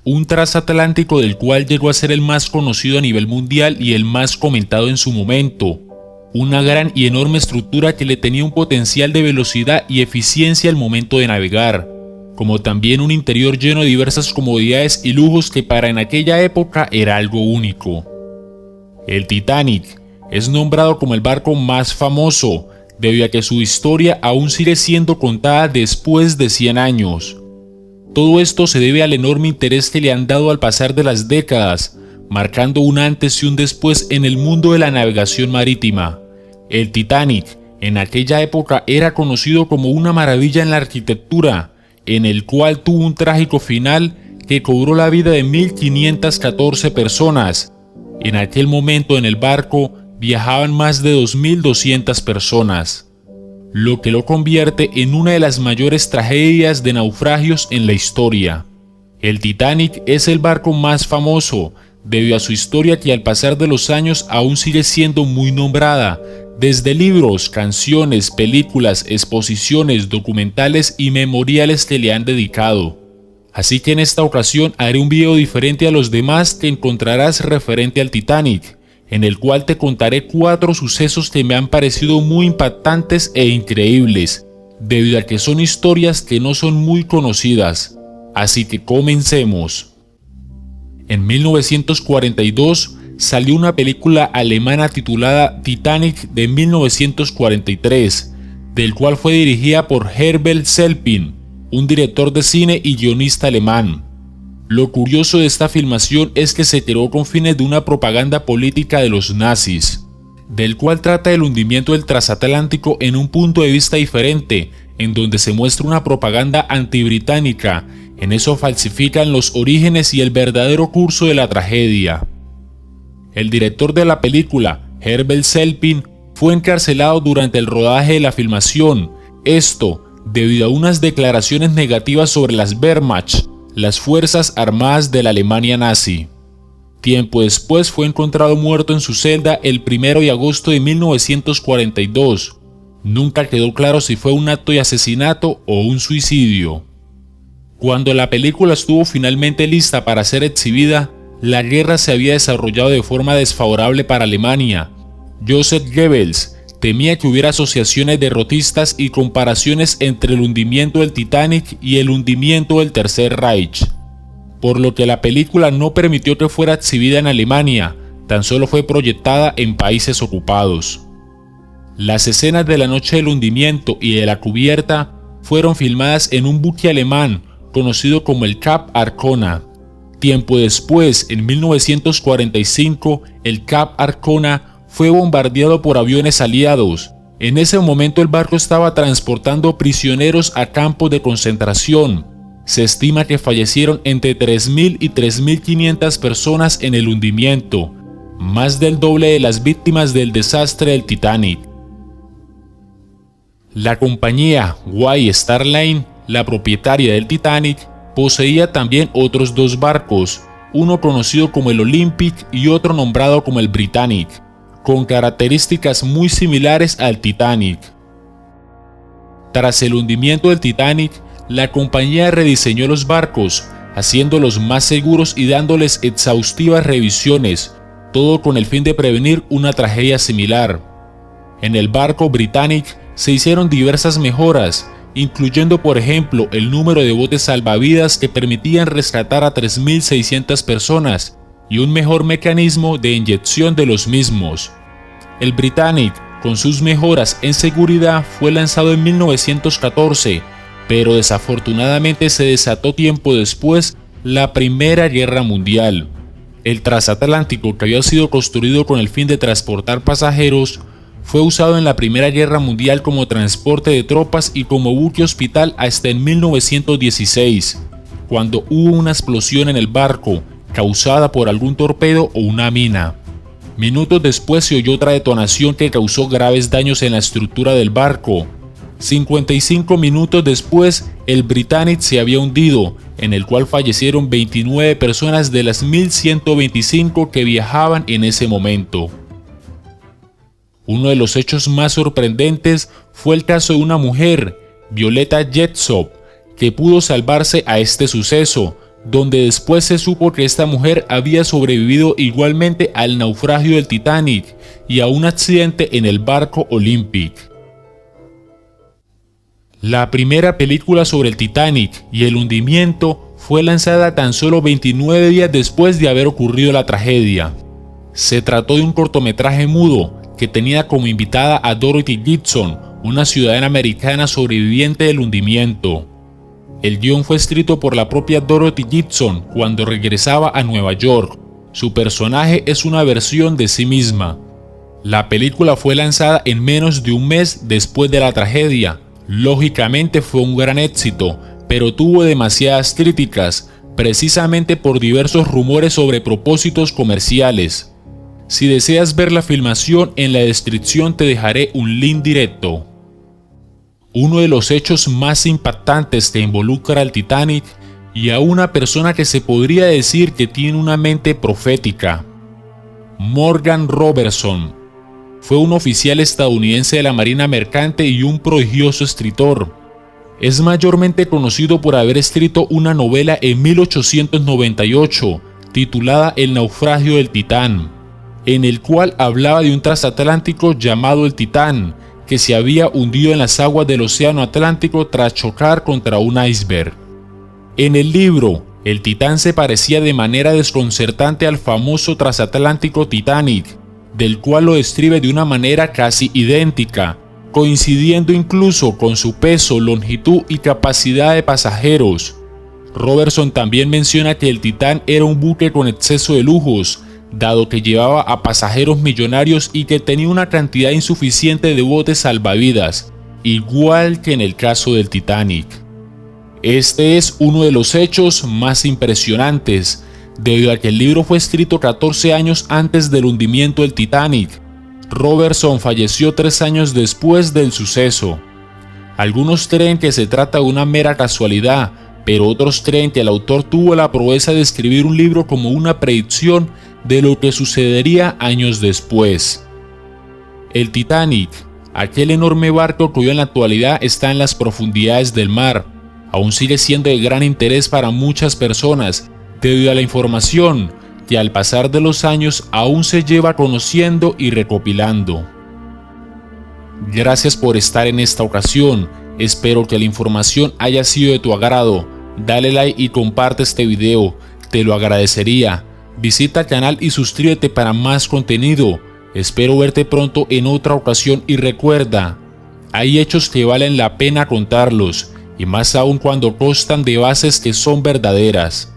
un transatlántico del cual llegó a ser el más conocido a nivel mundial y el más comentado en su momento. Una gran y enorme estructura que le tenía un potencial de velocidad y eficiencia al momento de navegar, como también un interior lleno de diversas comodidades y lujos que para en aquella época era algo único. El Titanic es nombrado como el barco más famoso, debido a que su historia aún sigue siendo contada después de 100 años. Todo esto se debe al enorme interés que le han dado al pasar de las décadas, marcando un antes y un después en el mundo de la navegación marítima. El Titanic en aquella época era conocido como una maravilla en la arquitectura, en el cual tuvo un trágico final que cobró la vida de 1514 personas. En aquel momento en el barco viajaban más de 2200 personas, lo que lo convierte en una de las mayores tragedias de naufragios en la historia. El Titanic es el barco más famoso, debido a su historia que al pasar de los años aún sigue siendo muy nombrada, desde libros, canciones, películas, exposiciones, documentales y memoriales que le han dedicado. Así que en esta ocasión haré un video diferente a los demás que encontrarás referente al Titanic, en el cual te contaré 4 sucesos que me han parecido muy impactantes e increíbles, debido a que son historias que no son muy conocidas. Así que comencemos. En 1942 salió una película alemana titulada Titanic de 1943, del cual fue dirigida por Herbert Selpin, un director de cine y guionista alemán. Lo curioso de esta filmación es que se creó con fines de una propaganda política de los nazis, del cual trata el hundimiento del transatlántico en un punto de vista diferente, en donde se muestra una propaganda antibritánica. En eso falsifican los orígenes y el verdadero curso de la tragedia. El director de la película, Herbert Selpin, fue encarcelado durante el rodaje de la filmación, esto debido a unas declaraciones negativas sobre las Wehrmacht, las fuerzas armadas de la Alemania nazi. Tiempo después fue encontrado muerto en su celda el 1 de agosto de 1942. Nunca quedó claro si fue un acto de asesinato o un suicidio. Cuando la película estuvo finalmente lista para ser exhibida, la guerra se había desarrollado de forma desfavorable para Alemania. Joseph Goebbels temía que hubiera asociaciones derrotistas y comparaciones entre el hundimiento del Titanic y el hundimiento del Tercer Reich, por lo que la película no permitió que fuera exhibida en Alemania, tan solo fue proyectada en países ocupados. Las escenas de la noche del hundimiento y de la cubierta fueron filmadas en un buque alemán conocido como el Cap Arcona. Tiempo después, en 1945, el Cap Arcona fue bombardeado por aviones aliados. En ese momento el barco estaba transportando prisioneros a campos de concentración. Se estima que fallecieron entre 3.000 y 3.500 personas en el hundimiento, más del doble de las víctimas del desastre del Titanic. La compañía White Star Line, la propietaria del Titanic, poseía también otros 2 barcos, uno conocido como el Olympic y otro nombrado como el Britannic, con características muy similares al Titanic. Tras el hundimiento del Titanic, la compañía rediseñó los barcos, haciéndolos más seguros y dándoles exhaustivas revisiones, todo con el fin de prevenir una tragedia similar. En el barco Britannic se hicieron diversas mejoras, incluyendo por ejemplo el número de botes salvavidas que permitían rescatar a 3.600 personas y un mejor mecanismo de inyección de los mismos. El Britannic, con sus mejoras en seguridad, fue lanzado en 1914, pero desafortunadamente se desató tiempo después la Primera Guerra Mundial. El transatlántico, que había sido construido con el fin de transportar pasajeros, fue usado en la Primera Guerra Mundial como transporte de tropas y como buque hospital hasta en 1916, cuando hubo una explosión en el barco, causada por algún torpedo o una mina. Minutos después se oyó otra detonación que causó graves daños en la estructura del barco. 55 minutos después, el Britannic se había hundido, en el cual fallecieron 29 personas de las 1.125 que viajaban en ese momento. Uno de los hechos más sorprendentes fue el caso de una mujer, Violeta Jetsov, que pudo salvarse a este suceso, donde después se supo que esta mujer había sobrevivido igualmente al naufragio del Titanic y a un accidente en el barco Olympic. La primera película sobre el Titanic y el hundimiento fue lanzada tan solo 29 días después de haber ocurrido la tragedia. Se trató de un cortometraje mudo que tenía como invitada a Dorothy Gibson, una ciudadana americana sobreviviente del hundimiento. El guión fue escrito por la propia Dorothy Gibson cuando regresaba a Nueva York. Su personaje es una versión de sí misma. La película fue lanzada en menos de un mes después de la tragedia. Lógicamente fue un gran éxito, pero tuvo demasiadas críticas, precisamente por diversos rumores sobre propósitos comerciales. Si deseas ver la filmación, en la descripción te dejaré un link directo. Uno de los hechos más impactantes que involucra al Titanic y a una persona que se podría decir que tiene una mente profética. Morgan Robertson fue un oficial estadounidense de la Marina Mercante y un prodigioso escritor. Es mayormente conocido por haber escrito una novela en 1898 titulada El naufragio del Titán, en el cual hablaba de un transatlántico llamado el Titán, que se había hundido en las aguas del Océano Atlántico tras chocar contra un iceberg. En el libro, el Titán se parecía de manera desconcertante al famoso transatlántico Titanic, del cual lo describe de una manera casi idéntica, coincidiendo incluso con su peso, longitud y capacidad de pasajeros. Robertson también menciona que el Titán era un buque con exceso de lujos, dado que llevaba a pasajeros millonarios y que tenía una cantidad insuficiente de botes salvavidas, igual que en el caso del Titanic. Este es uno de los hechos más impresionantes, debido a que el libro fue escrito 14 años antes del hundimiento del Titanic. Robertson falleció 3 años después del suceso. Algunos creen que se trata de una mera casualidad, pero otros creen que el autor tuvo la proeza de escribir un libro como una predicción de lo que sucedería años después. El Titanic, aquel enorme barco que hoy en la actualidad está en las profundidades del mar, aún sigue siendo de gran interés para muchas personas debido a la información que al pasar de los años aún se lleva conociendo y recopilando. Gracias por estar en esta ocasión, espero que la información haya sido de tu agrado. Dale like y comparte este video, te lo agradecería. Visita el canal y suscríbete para más contenido. Espero verte pronto en otra ocasión y recuerda, hay hechos que valen la pena contarlos, y más aún cuando constan de bases que son verdaderas.